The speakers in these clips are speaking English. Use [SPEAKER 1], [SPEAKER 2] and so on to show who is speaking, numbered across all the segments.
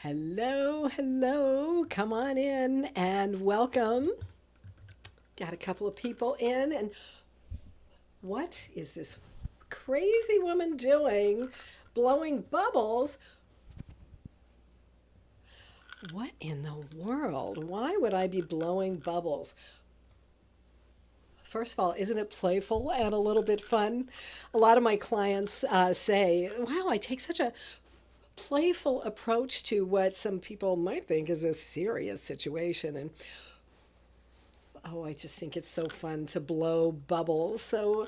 [SPEAKER 1] Hello, hello. Come on in and welcome. Got a couple of people in, and what is this crazy woman doing? Blowing bubbles? What in the world? Why would I be blowing bubbles? First of all, isn't it playful and a little bit fun? A lot of my clients say, wow, I take such a playful approach to what some people might think is a serious situation. And oh, I just think it's so fun to blow bubbles. So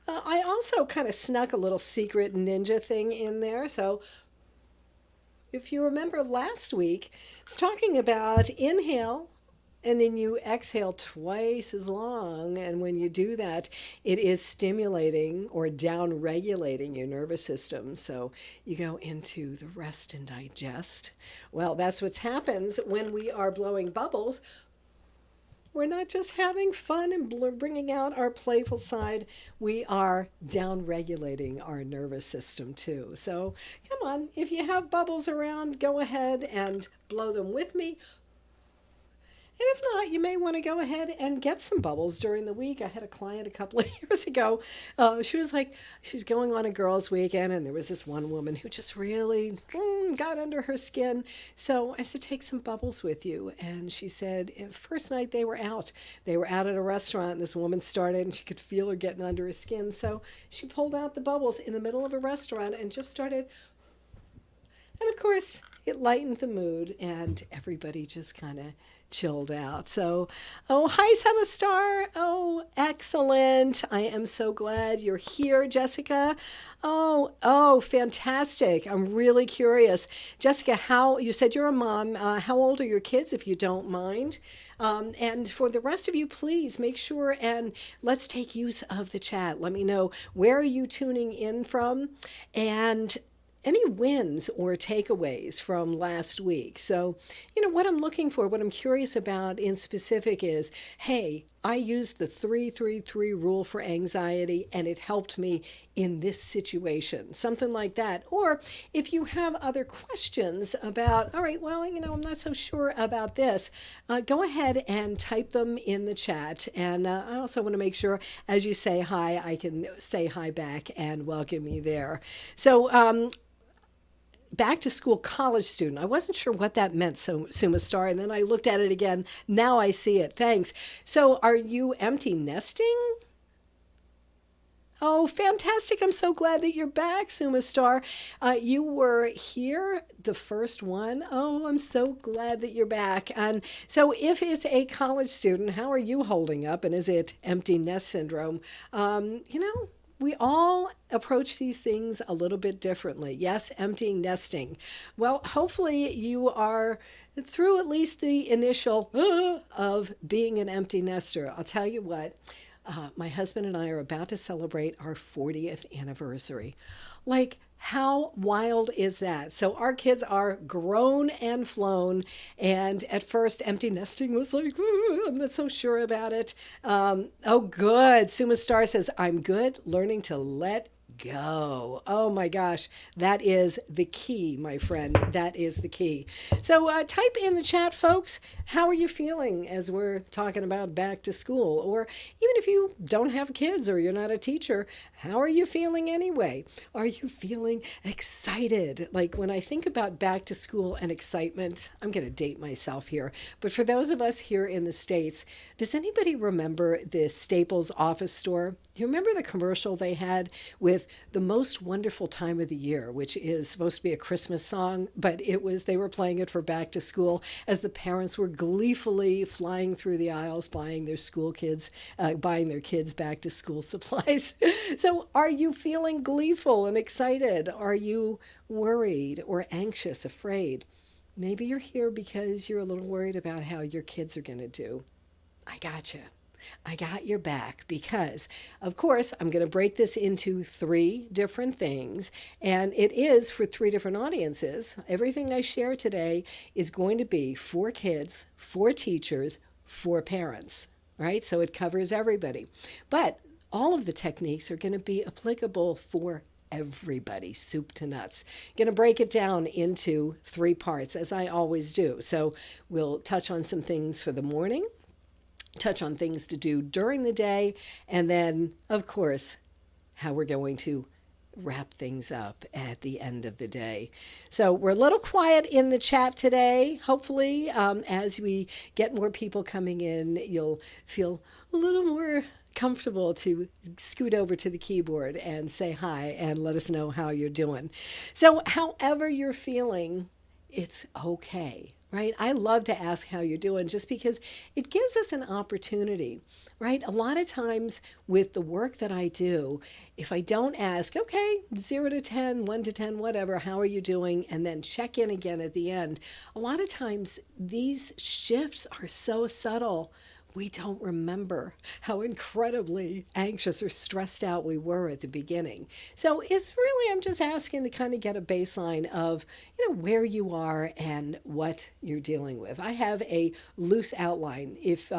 [SPEAKER 1] I also kind of snuck a little secret ninja thing in there. So if you remember last week, I was talking about inhale and then you exhale twice as long. And when you do that, it is stimulating or down regulating your nervous system. So you go into the rest and digest. Well, that's what happens when we are blowing bubbles. We're not just having fun and bringing out our playful side, we are down regulating our nervous system too. So come on, if you have bubbles around, go ahead and blow them with me. And if not, you may want to go ahead and get some bubbles during the week. I had a client a couple of years ago. She was like, she's going on a girls' weekend, and there was this one woman who just really got under her skin. So I said, take some bubbles with you. And she said, first night they were out. They were out at a restaurant, and this woman started, and she could feel her getting under her skin. So she pulled out the bubbles in the middle of a restaurant and just started. And of course, it lightened the mood, and everybody just kind of chilled out. So, oh, hi, Summer Star. Oh, excellent. I am so glad you're here, Jessica. Oh, fantastic. I'm really curious. Jessica, how you said you're a mom. How old are your kids, if you don't mind? And for the rest of you, please make sure and let's take use of the chat. Let me know where are you tuning in from and any wins or takeaways from last week. So, what I'm looking for, what I'm curious about in specific is, hey, I used the 333 rule for anxiety and it helped me in this situation, something like that. Or if you have other questions about, all right, well, I'm not so sure about this, go ahead and type them in the chat. And I also want to make sure as you say hi, I can say hi back and welcome you there. So, back to school college student. I wasn't sure what that meant, so Suma Star, and then I looked at it again. Now I see it. Thanks. So are you empty nesting? Oh, fantastic. I'm so glad that you're back, Suma Star. You were here, the first one. Oh, I'm so glad that you're back. And so if it's a college student, how are you holding up? And is it empty nest syndrome? We all approach these things a little bit differently. Yes, empty nesting. Well, hopefully you are through at least the initial of being an empty nester. I'll tell you what, my husband and I are about to celebrate our 40th anniversary. Like, how wild is that? So our kids are grown and flown, and at first, empty nesting was like, I'm not so sure about it. Oh, good. Suma Star says, I'm good, learning to let go. Oh my gosh, that is the key, my friend. That is the key. So type in the chat, folks. How are you feeling as we're talking about back to school? Or even if you don't have kids or you're not a teacher, how are you feeling anyway? Are you feeling excited? Like when I think about back to school and excitement, I'm going to date myself here, but for those of us here in the States, does anybody remember the Staples office store? Do you remember the commercial they had with the most wonderful time of the year, which is supposed to be a Christmas song, but they were playing it for back to school as the parents were gleefully flying through the aisles buying their kids back to school supplies. So are you feeling gleeful and excited? Are you worried or anxious, afraid? Maybe you're here because you're a little worried about how your kids are going to do. I gotcha. I got your back because, of course, I'm going to break this into three different things, and it is for three different audiences. Everything I share today is going to be for kids, for teachers, for parents, right? So it covers everybody. But all of the techniques are going to be applicable for everybody, soup to nuts. Going to break it down into 3 parts, as I always do. So we'll touch on some things for the morning, touch on things to do during the day, and then, of course, how we're going to wrap things up at the end of the day. So we're a little quiet in the chat today. Hopefully, as we get more people coming in, you'll feel a little more comfortable to scoot over to the keyboard and say hi and let us know how you're doing. So however you're feeling, it's okay, right? I love to ask how you're doing just because it gives us an opportunity, right? A lot of times with the work that I do, if I don't ask, okay, 0 to 10, 1 to 10, whatever, how are you doing? And then check in again at the end. A lot of times these shifts are so subtle, we don't remember how incredibly anxious or stressed out we were at the beginning. So it's really, I'm just asking to kind of get a baseline of, where you are and what you're dealing with. I have a loose outline. If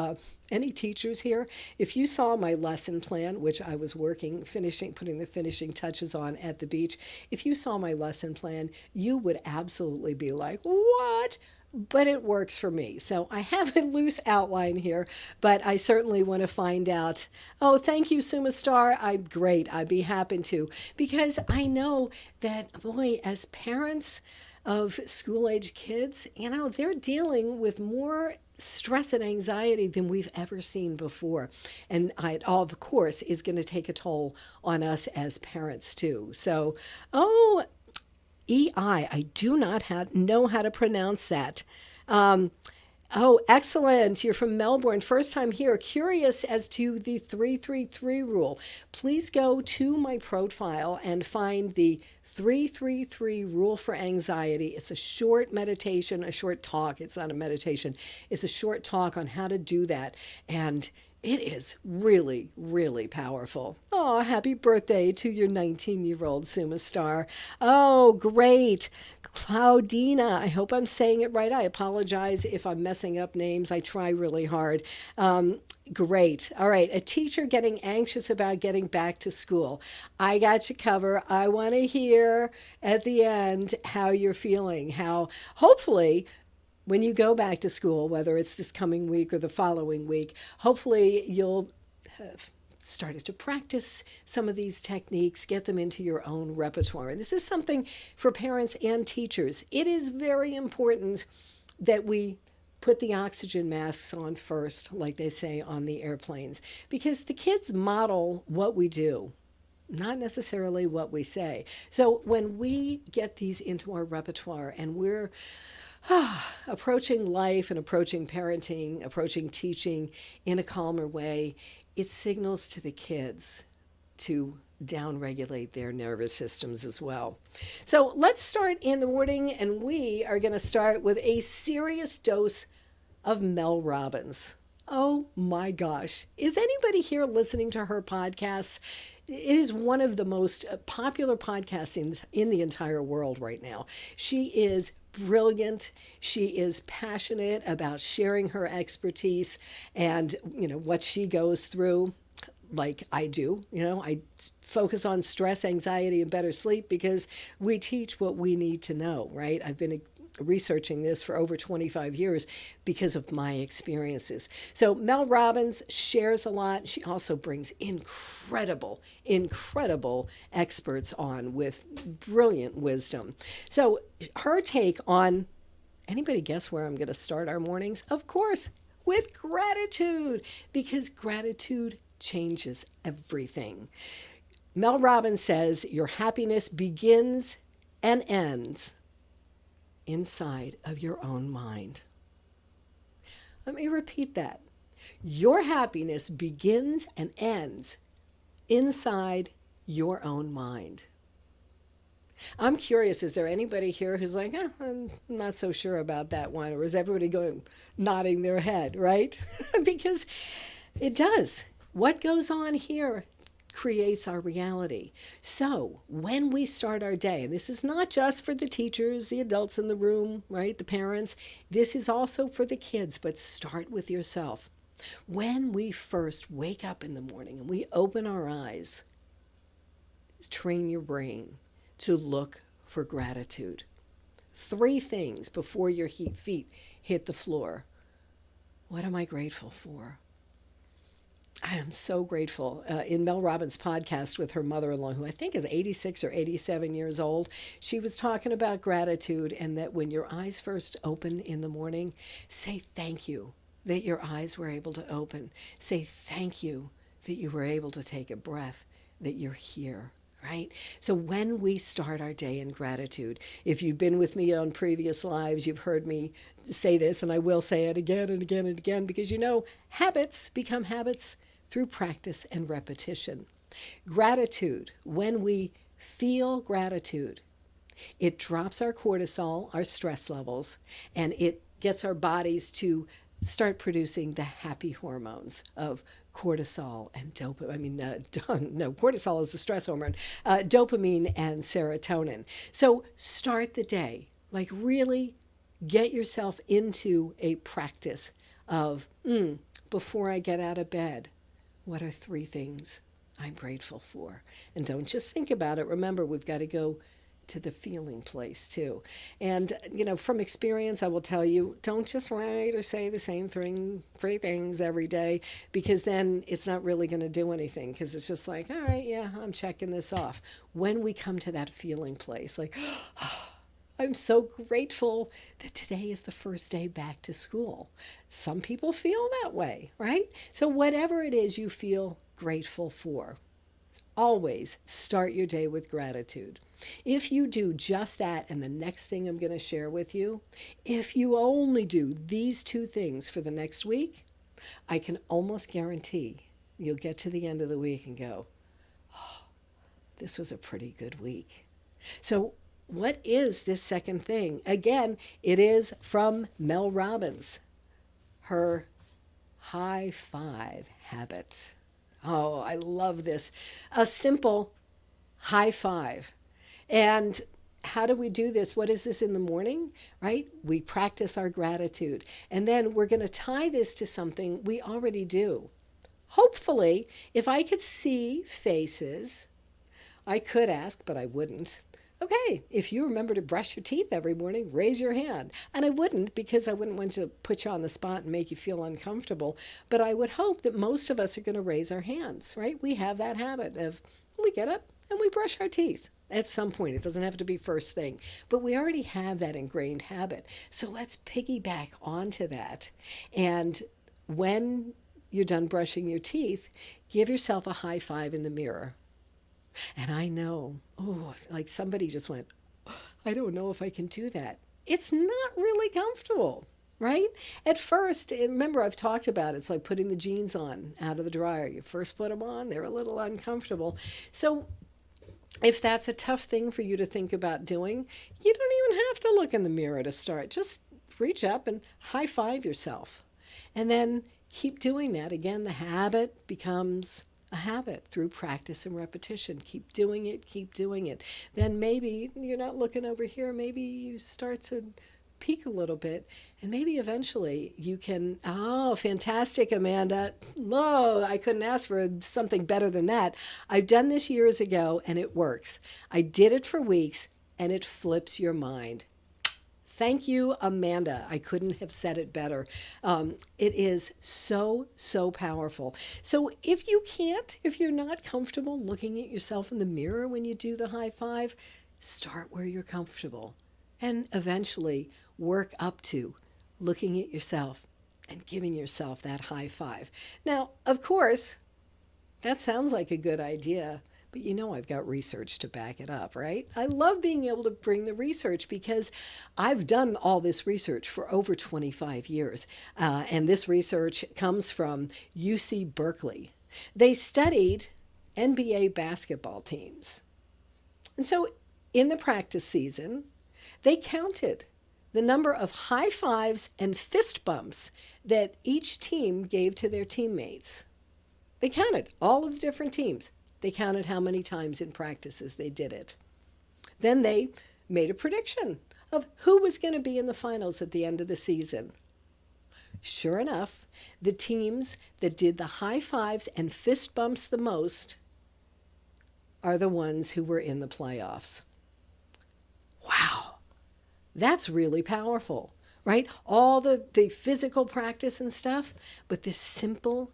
[SPEAKER 1] any teachers here, if you saw my lesson plan, which I was putting the finishing touches on at the beach, if you saw my lesson plan, you would absolutely be like, what? But it works for me. So I have a loose outline here, but I certainly want to find out. Oh, thank you, Suma Star. I'm great. I'd be happy to, because I know that, boy, as parents of school-age kids, they're dealing with more stress and anxiety than we've ever seen before. And it all, of course, is going to take a toll on us as parents too. So, I do not know how to pronounce that. Oh, excellent. You're from Melbourne. First time here. Curious as to the 333 rule. Please go to my profile and find the 333 rule for anxiety. It's a short meditation, a short talk. It's not a meditation. It's a short talk on how to do that. And it is really, really powerful. Oh, happy birthday to your 19-year-old Suma Star. Oh, great. Claudina, I hope I'm saying it right. I apologize if I'm messing up names. I try really hard. Great. All right. A teacher getting anxious about getting back to school. I got you covered. I want to hear at the end how you're feeling, how hopefully when you go back to school, whether it's this coming week or the following week, hopefully you'll have started to practice some of these techniques, get them into your own repertoire. And this is something for parents and teachers. It is very important that we put the oxygen masks on first, like they say on the airplanes, because the kids model what we do, not necessarily what we say. So when we get these into our repertoire and we're approaching life and approaching parenting, approaching teaching in a calmer way, it signals to the kids to downregulate their nervous systems as well. So let's start in the morning, and we are going to start with a serious dose of Mel Robbins. Oh my gosh. Is anybody here listening to her podcasts? It is one of the most popular podcasts in the entire world right now. She is brilliant. She is passionate about sharing her expertise and, what she goes through, like I do. I focus on stress, anxiety, and better sleep because we teach what we need to know, right? I've been researching this for over 25 years because of my experiences. So Mel Robbins shares a lot. She also brings incredible experts on with brilliant wisdom. So her take on, anybody guess where I'm going to start our mornings? Of course, with gratitude, because gratitude changes everything. Mel Robbins says your happiness begins and ends inside of your own mind. Let me repeat that. Your happiness begins and ends inside your own mind. I'm curious, is there anybody here who's like, I'm not so sure about that one? Or is everybody going, nodding their head, right? Because it does. What goes on here creates our reality. So when we start our day, and this is not just for the teachers, the adults in the room, right, the parents, this is also for the kids, but start with yourself. When we first wake up in the morning and we open our eyes, train your brain to look for gratitude. 3 things before your feet hit the floor. What am I grateful for? I am so grateful. In Mel Robbins' podcast with her mother in law, who I think is 86 or 87 years old, she was talking about gratitude and that when your eyes first open in the morning, say thank you that your eyes were able to open. Say thank you that you were able to take a breath, that you're here. Right? So when we start our day in gratitude, if you've been with me on previous lives, you've heard me say this, and I will say it again and again and again, because habits become habits through practice and repetition. Gratitude, when we feel gratitude, it drops our cortisol, our stress levels, and it gets our bodies to start producing the happy hormones of cortisol and dopamine. No, cortisol is the stress hormone, dopamine and serotonin. So start the day, like really get yourself into a practice of, before I get out of bed, what are 3 things I'm grateful for? And don't just think about it. Remember, we've got to go to the feeling place too. And, from experience, I will tell you, don't just write or say the same 3 things every day, because then it's not really going to do anything, because it's just like, all right, yeah, I'm checking this off. When we come to that feeling place, like, oh, I'm so grateful that today is the first day back to school. Some people feel that way, right? So whatever it is you feel grateful for, always start your day with gratitude. If you do just that, and the next thing I'm going to share with you, if you only do these 2 things for the next week, I can almost guarantee you'll get to the end of the week and go, oh, this was a pretty good week. So what is this second thing? Again, it is from Mel Robbins, her high 5 habit. Oh, I love this. A simple high 5. And how do we do this? What is this in the morning, right? We practice our gratitude. And then we're going to tie this to something we already do. Hopefully, if I could see faces, I could ask, but I wouldn't. Okay, if you remember to brush your teeth every morning, raise your hand. And I wouldn't, because I wouldn't want to put you on the spot and make you feel uncomfortable. But I would hope that most of us are going to raise our hands, right? We have that habit of we get up and we brush our teeth. At some point, it doesn't have to be first thing, but we already have that ingrained habit. So let's piggyback onto that. And when you're done brushing your teeth, give yourself a high 5 in the mirror. And I know, like somebody just went, I don't know if I can do that. It's not really comfortable, right? At first, remember I've talked about it's like putting the jeans on out of the dryer. You first put them on, they're a little uncomfortable. So if that's a tough thing for you to think about doing, you don't even have to look in the mirror to start. Just reach up and high 5 yourself. And then keep doing that. Again, the habit becomes a habit through practice and repetition. Keep doing it, keep doing it. Then maybe you're not looking over here. Maybe you start to peak a little bit, and maybe eventually you can, fantastic, Amanda. I couldn't ask for something better than that. I've done this years ago and it works. I did it for weeks and it flips your mind. Thank you, Amanda. I couldn't have said it better. It is so, so powerful. So if you're not comfortable looking at yourself in the mirror when you do the high 5, start where you're comfortable. And eventually work up to looking at yourself and giving yourself that high 5. Now, of course, that sounds like a good idea, but I've got research to back it up, right? I love being able to bring the research because I've done all this research for over 25 years. And this research comes from UC Berkeley. They studied NBA basketball teams. And so in the practice season, they counted the number of high 5s and fist bumps that each team gave to their teammates. They counted all of the different teams. They counted how many times in practices they did it. Then they made a prediction of who was going to be in the finals at the end of the season. Sure enough, the teams that did the high 5s and fist bumps the most are the ones who were in the playoffs. Wow, that's really powerful, right? All the physical practice and stuff, but this simple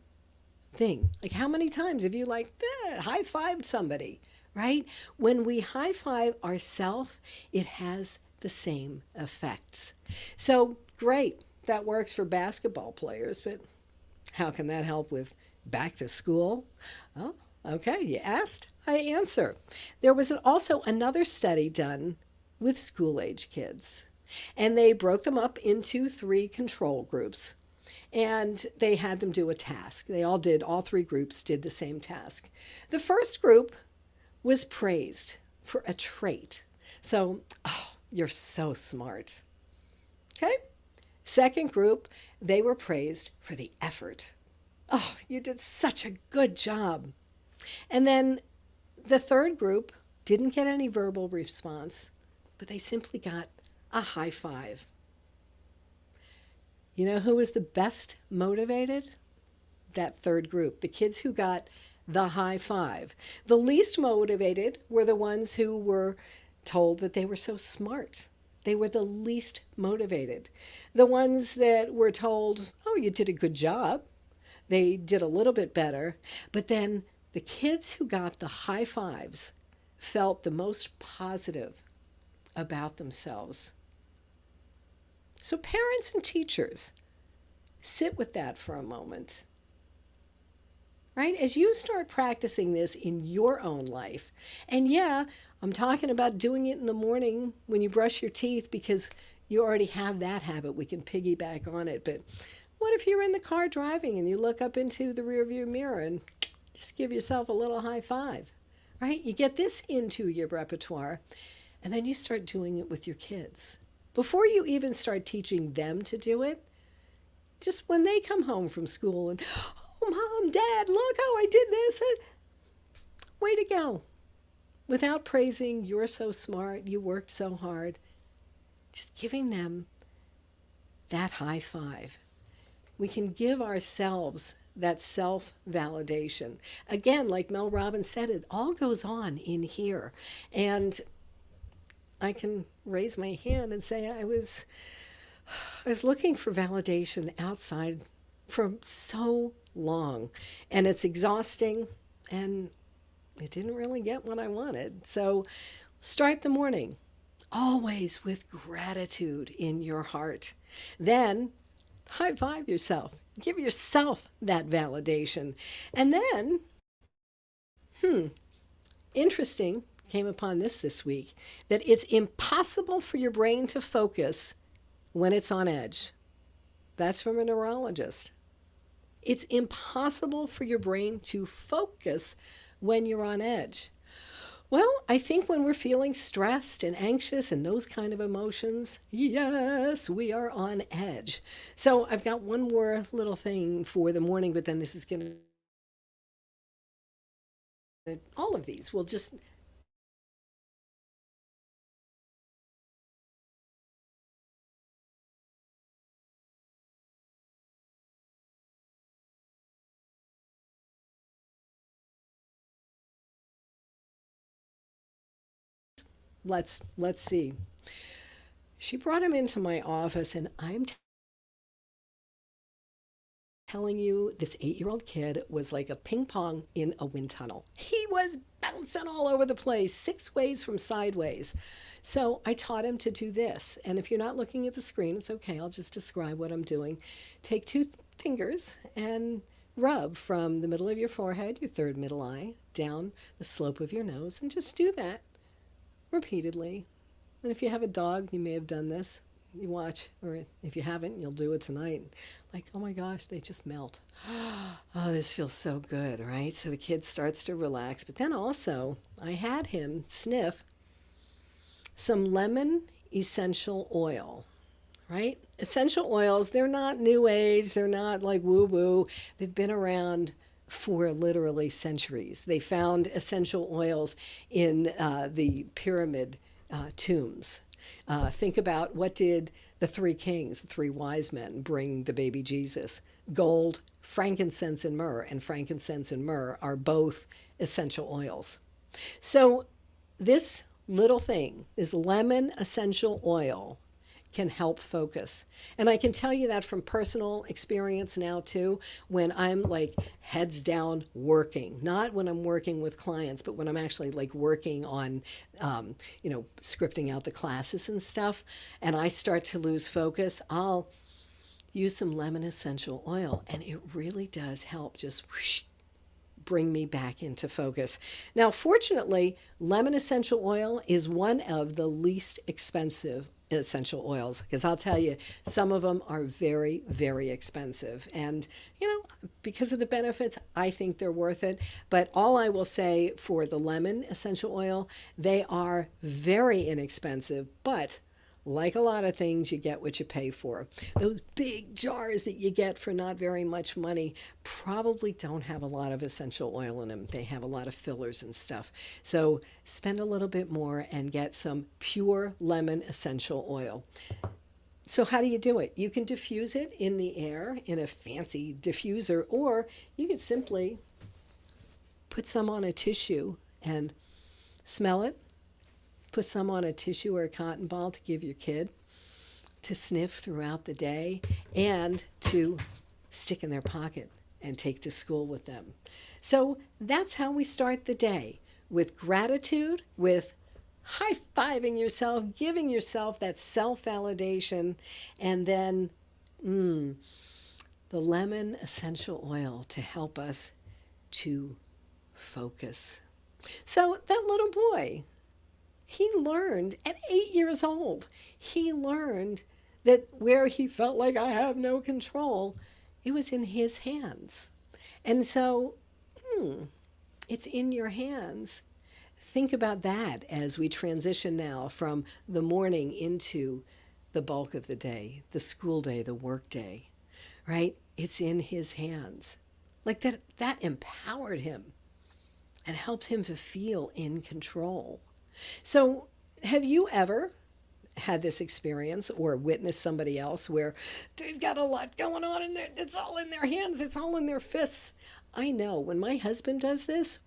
[SPEAKER 1] thing. Like, how many times have you, like, high fived somebody, right? When we high five ourselves, it has the same effects. So, great. That works for basketball players, but how can that help with back to school? Oh, okay. You asked, I answer. There was also another study done with school age kids, and they broke them up into three control groups. And they had them do a task. All three groups did the same task. The first group was praised for a trait. So, oh, you're so smart. Okay? Second group, they were praised for the effort. Oh, you did such a good job. And then the third group didn't get any verbal response, but they simply got a high five. You know who was the best motivated? That third group, the kids who got the high five. The least motivated were the ones who were told that they were so smart. They were the least motivated. The ones that were told, oh, you did a good job, they did a little bit better. But then the kids who got the high fives felt the most positive about themselves. So, parents and teachers, sit with that for a moment. Right? As you start practicing this in your own life, and yeah, I'm talking about doing it in the morning when you brush your teeth because you already have that habit. We can piggyback on it. But what if you're in the car driving and you look up into the rearview mirror and just give yourself a little high five? Right? You get this into your repertoire, and then you start doing it with your kids. Before you even start teaching them to do it, just when they come home from school and, oh, Mom, Dad, look how I did this. Way to go. Without praising, you're so smart, you worked so hard. Just giving them that high five. We can give ourselves that self-validation. Again, like Mel Robbins said, it all goes on in here. And I can raise my hand and say I was looking for validation outside for so long, and it's exhausting, and it didn't really get what I wanted. So start the morning always with gratitude in your heart. Then high five yourself. Give yourself that validation. And then, interesting, came upon this week, that it's impossible for your brain to focus when it's on edge. That's from a neurologist. It's impossible for your brain to focus when you're on edge. Well, I think when we're feeling stressed and anxious and those kind of emotions, yes, we are on edge. So I've got one more little thing for the morning, but then this is going to, all of these will just, let's see. She brought him into my office, and I'm telling you, this 8-year-old kid was like a ping pong in a wind tunnel. He was bouncing all over the place, 6 ways from sideways. So I taught him to do this. And if you're not looking at the screen, it's okay. I'll just describe what I'm doing. Take two fingers and rub from the middle of your forehead, your third middle eye, down the slope of your nose, and just do that repeatedly. And if you have a dog, you may have done this. You watch, or if you haven't, you'll do it tonight. Like, oh my gosh, they just melt. Oh, this feels so good, right? So the kid starts to relax. But then also, I had him sniff some lemon essential oil, right? Essential oils, they're not new age, they're not like woo woo. They've been around for literally centuries. They found essential oils in the pyramid tombs. Think about, what did the three kings, the three wise men, bring the baby Jesus? Gold, frankincense, and myrrh. And frankincense and myrrh are both essential oils. So, this little thing, this lemon essential oil, can help focus. And I can tell you that from personal experience now, too, when I'm like heads down working, not when I'm working with clients, but when I'm actually like working on, scripting out the classes and stuff, and I start to lose focus, I'll use some lemon essential oil, and it really does help just whoosh, bring me back into focus. Now, fortunately, lemon essential oil is one of the least expensive essential oils, because I'll tell you, some of them are very, very expensive. And, because of the benefits, I think they're worth it. But all I will say for the lemon essential oil, they are very inexpensive, but like a lot of things, you get what you pay for. Those big jars that you get for not very much money probably don't have a lot of essential oil in them. They have a lot of fillers and stuff. So spend a little bit more and get some pure lemon essential oil. So, how do you do it? You can diffuse it in the air in a fancy diffuser, or you can simply put some on a tissue and smell it. Put some on a tissue or a cotton ball to give your kid to sniff throughout the day and to stick in their pocket and take to school with them. So that's how we start the day, with gratitude, with high fiving yourself, giving yourself that self validation, and then the lemon essential oil to help us to focus. So that little boy, he learned at 8 years old, he learned that where he felt like I have no control, it was in his hands. And so, it's in your hands. Think about that as we transition now from the morning into the bulk of the day, the school day, the work day, right? It's in his hands. Like that empowered him and helped him to feel in control. So, have you ever had this experience or witnessed somebody else where they've got a lot going on and it's all in their hands, it's all in their fists? I know when my husband does this,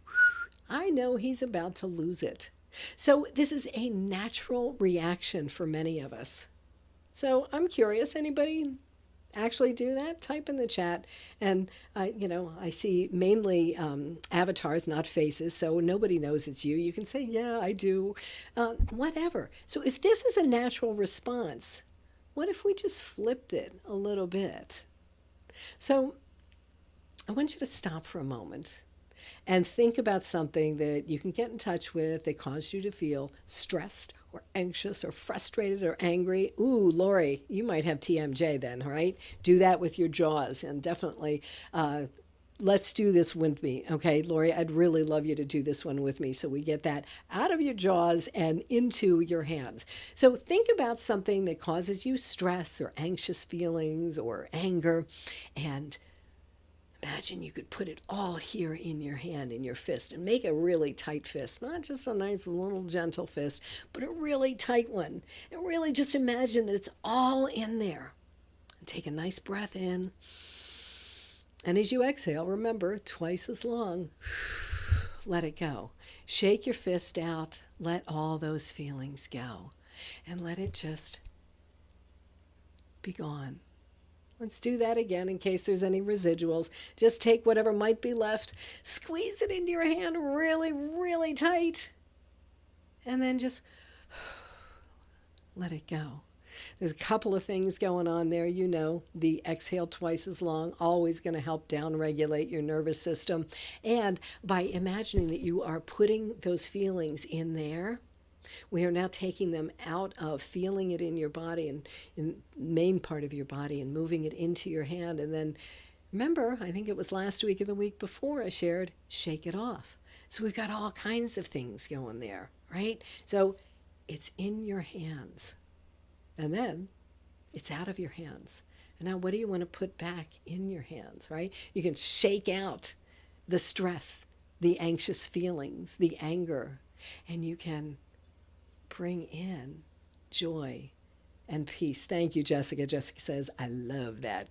[SPEAKER 1] I know he's about to lose it. So, this is a natural reaction for many of us. So, I'm curious, anybody actually do that? Type in the chat. And I see mainly avatars, not faces, so nobody knows it's you. You can say, yeah, I do, whatever. So if this is a natural response, what if we just flipped it a little bit? So I want you to stop for a moment and think about something that you can get in touch with that caused you to feel stressed or anxious or frustrated or angry. Ooh, Lori, you might have TMJ then, right? Do that with your jaws, and definitely let's do this with me. Okay, Lori, I'd really love you to do this one with me so we get that out of your jaws and into your hands. So think about something that causes you stress or anxious feelings or anger, and imagine you could put it all here in your hand, in your fist, and make a really tight fist. Not just a nice little gentle fist, but a really tight one. And really just imagine that it's all in there. And take a nice breath in. And as you exhale, remember, twice as long. Let it go. Shake your fist out. Let all those feelings go. And let it just be gone. Let's do that again in case there's any residuals. Just take whatever might be left, squeeze it into your hand really, really tight, and then just let it go. There's a couple of things going on there. The exhale twice as long, always going to help downregulate your nervous system. And by imagining that you are putting those feelings in there, we are now taking them out of feeling it in your body and in the main part of your body and moving it into your hand. And then remember, I think it was last week or the week before I shared, shake it off. So we've got all kinds of things going there, right? So it's in your hands. And then it's out of your hands. And now what do you want to put back in your hands, right? You can shake out the stress, the anxious feelings, the anger, and you can bring in joy and peace. Thank you, Jessica. Jessica says, I love that.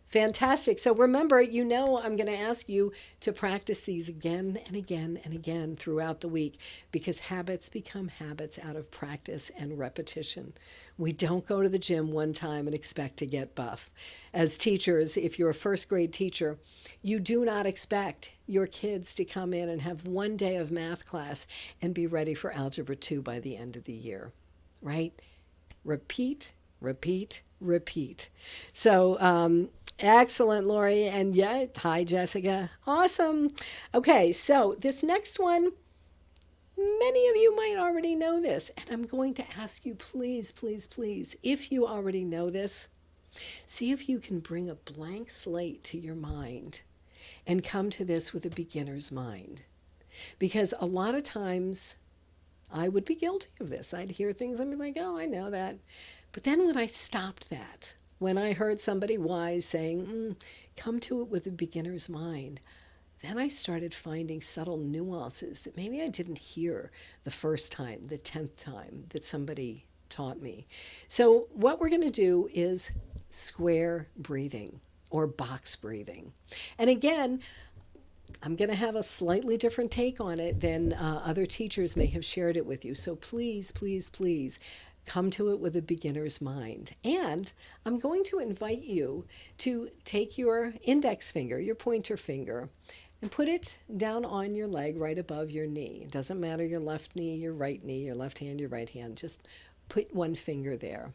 [SPEAKER 1] Fantastic. So remember, I'm going to ask you to practice these again and again and again throughout the week, because habits become habits out of practice and repetition. We don't go to the gym one time and expect to get buff. As teachers, if you're a first grade teacher, you do not expect your kids to come in and have one day of math class and be ready for Algebra 2 by the end of the year, right? Repeat, repeat, repeat. So, excellent, Lori. And yeah, hi, Jessica. Awesome. Okay, so this next one, many of you might already know this. And I'm going to ask you, please, please, please, if you already know this, see if you can bring a blank slate to your mind and come to this with a beginner's mind. Because a lot of times I would be guilty of this. I'd hear things and be like, oh, I know that. But then when I stopped that, when I heard somebody wise saying, come to it with a beginner's mind, then I started finding subtle nuances that maybe I didn't hear the first time, the 10th time that somebody taught me. So what we're going to do is square breathing or box breathing. And again, I'm going to have a slightly different take on it than other teachers may have shared it with you. So please, please, please come to it with a beginner's mind. And I'm going to invite you to take your index finger, your pointer finger, and put it down on your leg right above your knee. It doesn't matter your left knee, your right knee, your left hand, your right hand. Just put one finger there.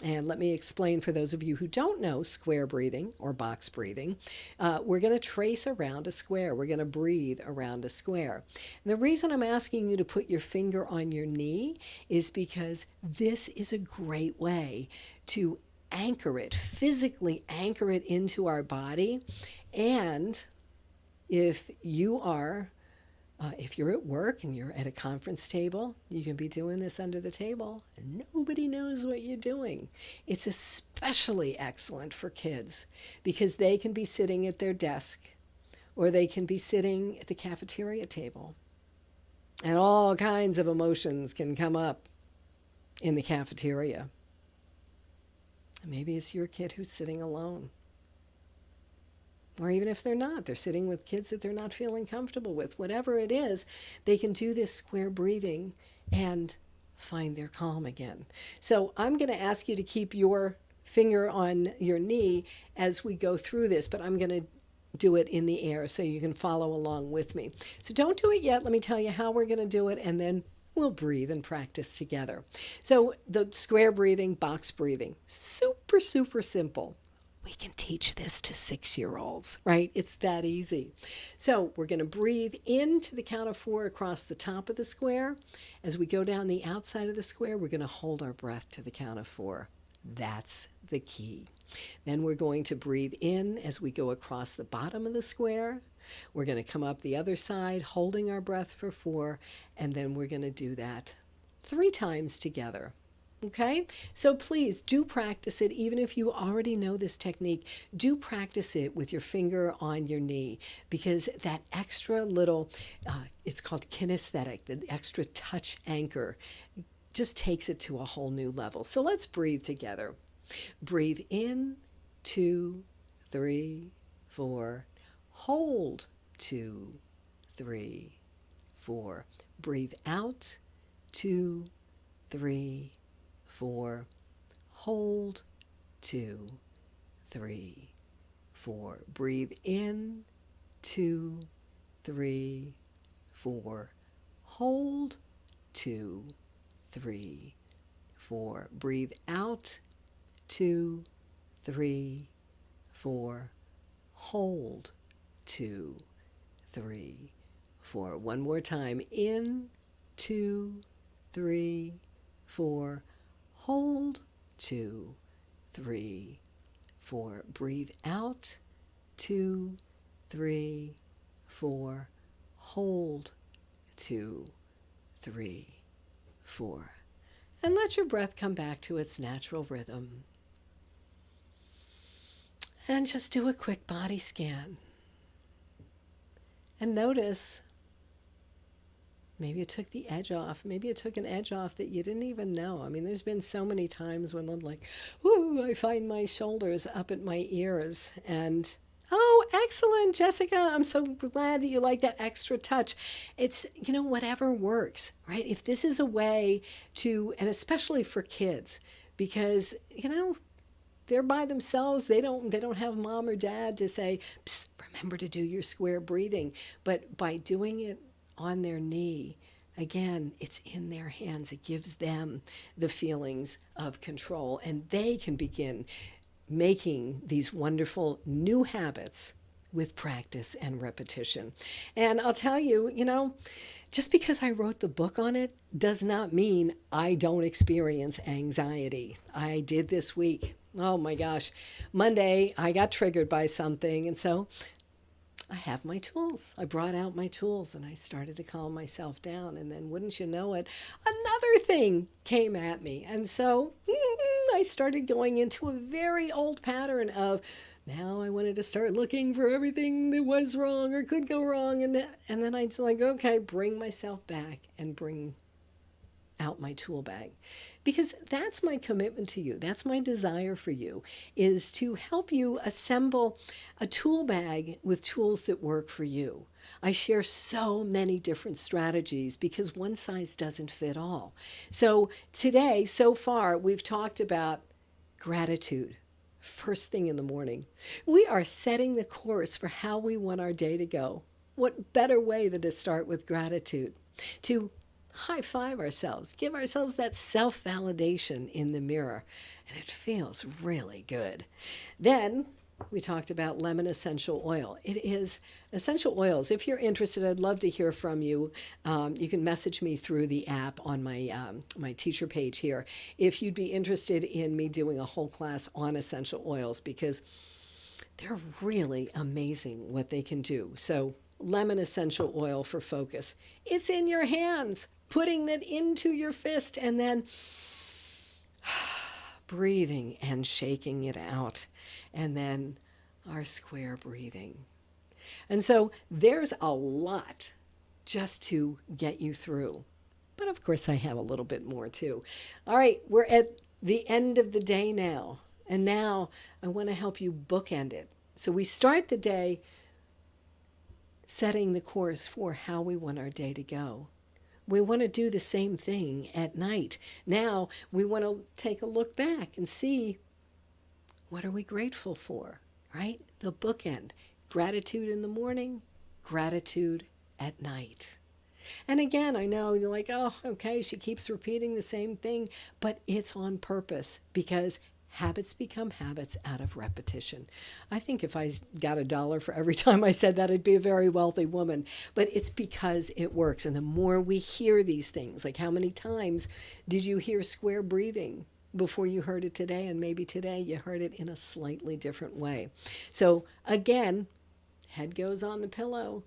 [SPEAKER 1] And let me explain for those of you who don't know square breathing or box breathing. We're going to trace around a square. We're going to breathe around a square. And the reason I'm asking you to put your finger on your knee is because this is a great way to anchor it, physically anchor it into our body. And if you're at work and you're at a conference table, you can be doing this under the table and nobody knows what you're doing. It's especially excellent for kids because they can be sitting at their desk or they can be sitting at the cafeteria table. And all kinds of emotions can come up in the cafeteria. Maybe it's your kid who's sitting alone. Or even if they're not, they're sitting with kids that they're not feeling comfortable with. Whatever it is, they can do this square breathing and find their calm again. So I'm going to ask you to keep your finger on your knee as we go through this, but I'm going to do it in the air so you can follow along with me. So don't do it yet. Let me tell you how we're going to do it, and then we'll breathe and practice together. So the square breathing, box breathing, super, super simple. We can teach this to 6-year-olds, right? It's that easy. So we're going to breathe into the count of 4 across the top of the square. As we go down the outside of the square, we're going to hold our breath to the count of 4. That's the key. Then we're going to breathe in as we go across the bottom of the square. We're going to come up the other side, holding our breath for 4, and then we're going to do that 3 times together. Okay, so please do practice it. Even if you already know this technique, do practice it with your finger on your knee, because that extra little, it's called kinesthetic, the extra touch anchor just takes it to a whole new level. So let's breathe together. Breathe in, 2, 3, 4. Hold, 2, 3, 4. Breathe out, 2, 3, 4. Hold, 2, 3, 4. Breathe in, 2, 3, 4. Hold, 2, 3, 4. Breathe out, 2, 3, 4. Hold, 2, 3, 4. One more time. In, 2, 3, 4. Hold, 2, 3, 4. Breathe out, 2, 3, 4. Hold, 2, 3, 4. And let your breath come back to its natural rhythm. And just do a quick body scan. And notice Maybe it took the edge off. Maybe it took an edge off that you didn't even know. I mean, there's been so many times when I'm like, ooh, I find my shoulders up at my ears. And, oh, excellent, Jessica. I'm so glad that you like that extra touch. It's, whatever works, right? If this is a way to, and especially for kids, because, they're by themselves. They don't have mom or dad to say, psst, remember to do your square breathing. But by doing it on their knee, again, it's in their hands. It gives them the feelings of control, and they can begin making these wonderful new habits with practice and repetition. And I'll tell you, just because I wrote the book on it does not mean I don't experience anxiety. I did this week. Oh my gosh. Monday, I got triggered by something. And so I have my tools. I brought out my tools and I started to calm myself down. And then, wouldn't you know it, another thing came at me. And so I started going into a very old pattern of now I wanted to start looking for everything that was wrong or could go wrong. And then I was like, okay, bring myself back and bring out my tool bag, because that's my commitment to you. That's my desire for you, is to help you assemble a tool bag with tools that work for you. I share so many different strategies because one size doesn't fit all. So today, so far, we've talked about gratitude. First thing in the morning, we are setting the course for how we want our day to go. What better way than to start with gratitude? To high five ourselves, give ourselves that self validation in the mirror, and it feels really good. Then we talked about lemon essential oil. It is essential oils. If you're interested, I'd love to hear from you. You can message me through the app on my teacher page here if you'd be interested in me doing a whole class on essential oils, because they're really amazing what they can do. So lemon essential oil for focus. It's in your hands. Putting that into your fist and then breathing and shaking it out. And then our square breathing. And so there's a lot just to get you through. But of course, I have a little bit more too. All right, we're at the end of the day now. And now I want to help you bookend it. So we start the day setting the course for how we want our day to go. We want to do the same thing at night. Now we want to take a look back and see, what are we grateful for, right? The bookend. Gratitude in the morning, gratitude at night. And again, I know you're like, oh, okay, she keeps repeating the same thing, but it's on purpose, because habits become habits out of repetition. I think if I got $1 for every time I said that, I'd be a very wealthy woman. But it's because it works. And the more we hear these things, like how many times did you hear square breathing before you heard it today? And maybe today you heard it in a slightly different way. So again, head goes on the pillow.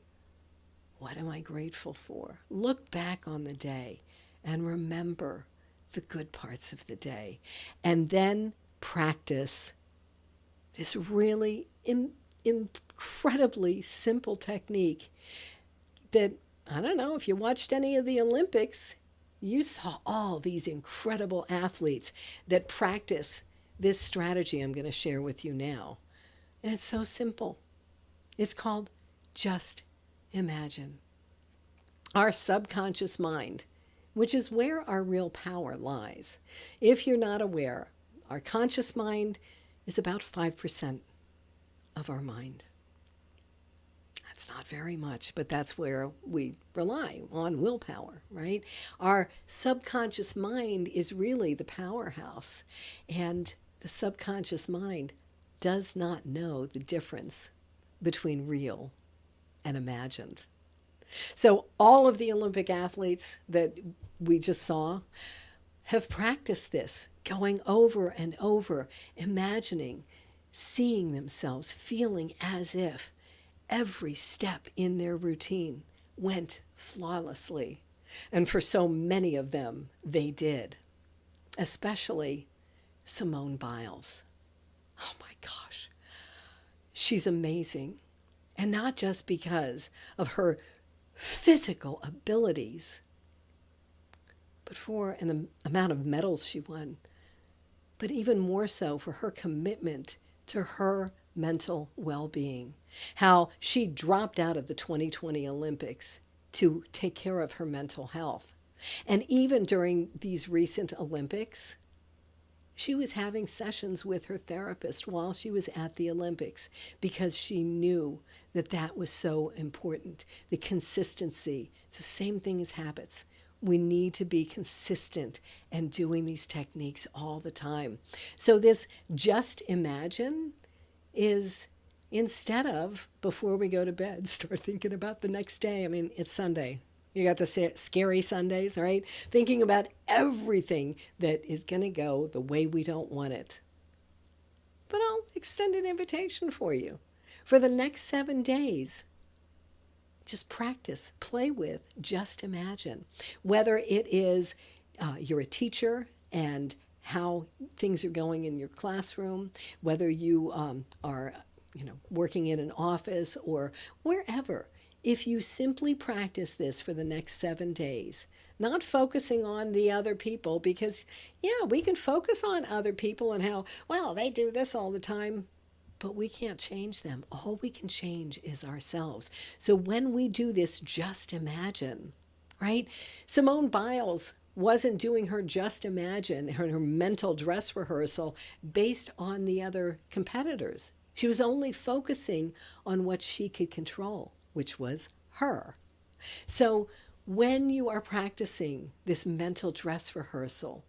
[SPEAKER 1] What am I grateful for? Look back on the day and remember the good parts of the day. And then practice this really incredibly simple technique that, I don't know, if you watched any of the Olympics, you saw all these incredible athletes that practice this strategy I'm going to share with you now. And it's so simple. It's called just imagine. Our subconscious mind, which is where our real power lies. If you're not aware, our conscious mind is about 5% of our mind. That's not very much, but that's where we rely on willpower, right? Our subconscious mind is really the powerhouse, and the subconscious mind does not know the difference between real and imagined. So all of the Olympic athletes that we just saw have practiced this, going over and over, imagining, seeing themselves, feeling as if every step in their routine went flawlessly. And for so many of them, they did, especially Simone Biles. Oh my gosh, she's amazing. And not just because of her physical abilities, but for the amount of medals she won, but even more so for her commitment to her mental well-being. How she dropped out of the 2020 Olympics to take care of her mental health. And even during these recent Olympics, she was having sessions with her therapist while she was at the Olympics because she knew that that was so important. The consistency, it's the same thing as habits. We need to be consistent and doing these techniques all the time. So this just imagine is, instead of before we go to bed, start thinking about the next day. I mean, it's Sunday. You got the scary Sundays, right? Thinking about everything that is going to go the way we don't want it. But I'll extend an invitation for you. For the next 7 days, just practice, play with, just imagine. Whether it is you're a teacher and how things are going in your classroom, whether you are working in an office or wherever. If you simply practice this for the next 7 days, not focusing on the other people, because, yeah, we can focus on other people and how, well, they do this all the time, but we can't change them. All we can change is ourselves. So when we do this, just imagine, right? Simone Biles wasn't doing her just imagine, her mental dress rehearsal based on the other competitors. She was only focusing on what she could control, which was her. So when you are practicing this mental dress rehearsal,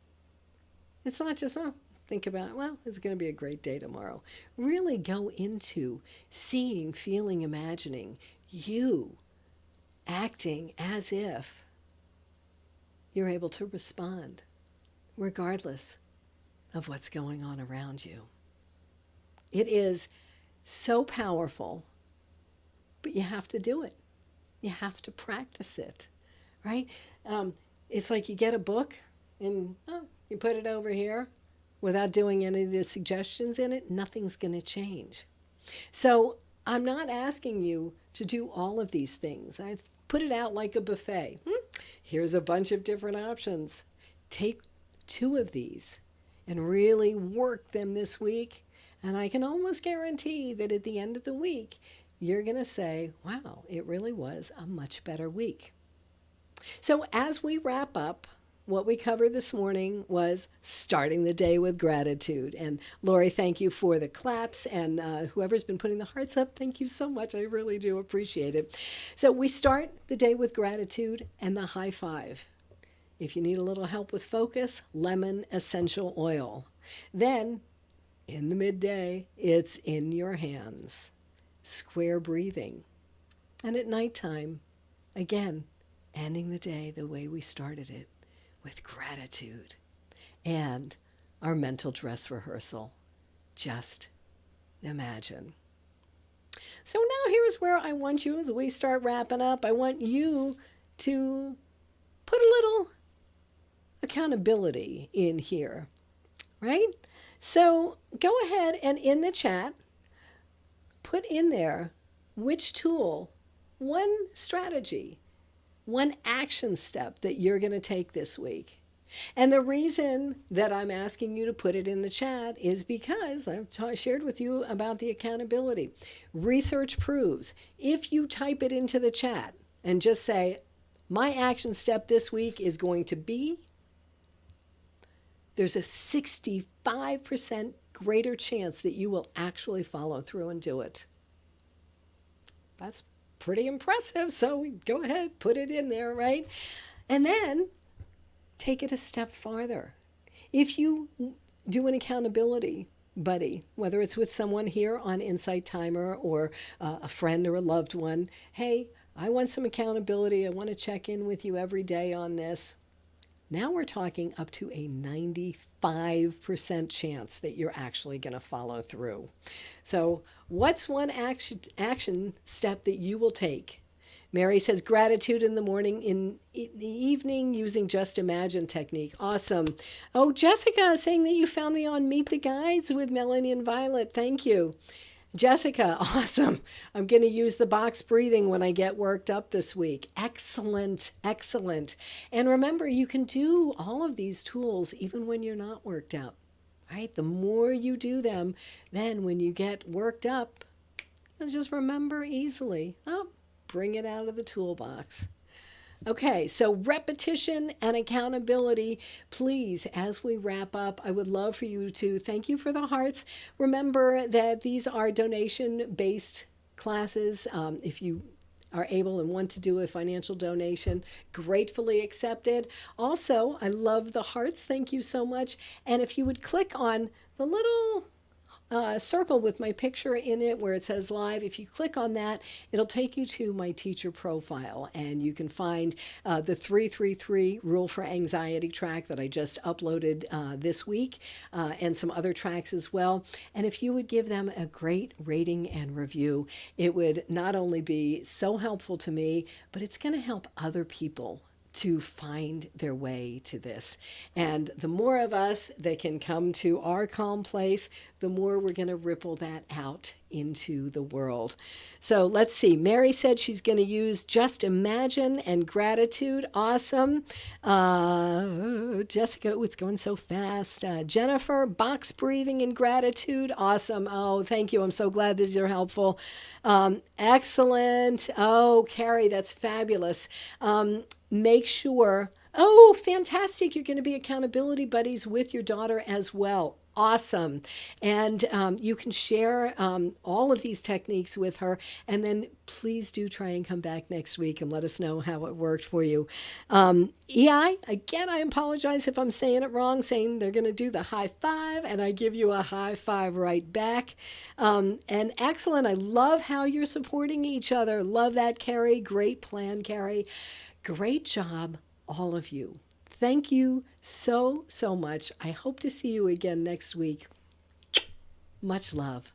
[SPEAKER 1] it's not just, think about, well, it's going to be a great day tomorrow. Really go into seeing, feeling, imagining you acting as if you're able to respond regardless of what's going on around you. It is so powerful, but you have to do it. You have to practice it, right? It's like you get a book and you put it over here without doing any of the suggestions in it, nothing's going to change. So I'm not asking you to do all of these things. I've put it out like a buffet. Here's a bunch of different options. Take 2 of these and really work them this week. And I can almost guarantee that at the end of the week, you're going to say, wow, it really was a much better week. So as we wrap up, what we covered this morning was starting the day with gratitude. And Lori, thank you for the claps. And whoever's been putting the hearts up, thank you so much. I really do appreciate it. So we start the day with gratitude and the high five. If you need a little help with focus, lemon essential oil. Then in the midday, it's in your hands. Square breathing. And at nighttime, again, ending the day the way we started it, with gratitude and our mental dress rehearsal. Just imagine. So now here's where I want you, as we start wrapping up, I want you to put a little accountability in here, right? So go ahead and in the chat, put in there which tool, one strategy, one action step that you're going to take this week. And the reason that I'm asking you to put it in the chat is because I've shared with you about the accountability. Research proves if you type it into the chat and just say, my action step this week is going to be, there's a 65% greater chance that you will actually follow through and do it. That's pretty impressive. So go ahead, put it in there, right? And then take it a step farther. If you do an accountability buddy, whether it's with someone here on Insight Timer or a friend or a loved one, hey, I want some accountability. I want to check in with you every day on this. Now we're talking up to a 95% chance that you're actually going to follow through. So what's one action step that you will take? Mary says gratitude in the morning, in the evening using Just Imagine technique. Awesome. Oh, Jessica saying that you found me on Meet the Guides with Melanie and Violet. Thank you. Jessica, awesome. I'm going to use the box breathing when I get worked up this week. Excellent, excellent. And remember, you can do all of these tools even when you're not worked up, right? The more you do them, then when you get worked up, you'll just remember easily. Oh, bring it out of the toolbox. Okay, so repetition and accountability. Please, as we wrap up, I would love for you to thank you for the hearts. Remember that these are donation based classes. If you are able and want to do a financial donation, gratefully accepted. Also, I love the hearts. Thank you so much. And if you would click on the little circle with my picture in it where it says live. If you click on that, it'll take you to my teacher profile, and you can find the 333 Rule for Anxiety track that I just uploaded this week, and some other tracks as well. And if you would give them a great rating and review, it would not only be so helpful to me, but it's going to help other people to find their way to this. And the more of us that can come to our calm place, the more we're going to ripple that out into the world. So let's see. Mary said she's going to use just imagine and gratitude. Awesome. Jessica, oh, it's going so fast. Jennifer, box breathing and gratitude. Awesome. Oh, thank you. I'm so glad these are helpful. Excellent. Oh, Carrie, that's fabulous. Make sure, oh, fantastic. You're going to be accountability buddies with your daughter as well. Awesome. And you can share all of these techniques with her. And then please do try and come back next week and let us know how it worked for you. EI, again, I apologize if I'm saying it wrong, saying they're going to do the high five, and I give you a high five right back. And excellent. I love how you're supporting each other. Love that, Carrie. Great plan, Carrie. Great job, all of you. Thank you so, so much. I hope to see you again next week. Much love.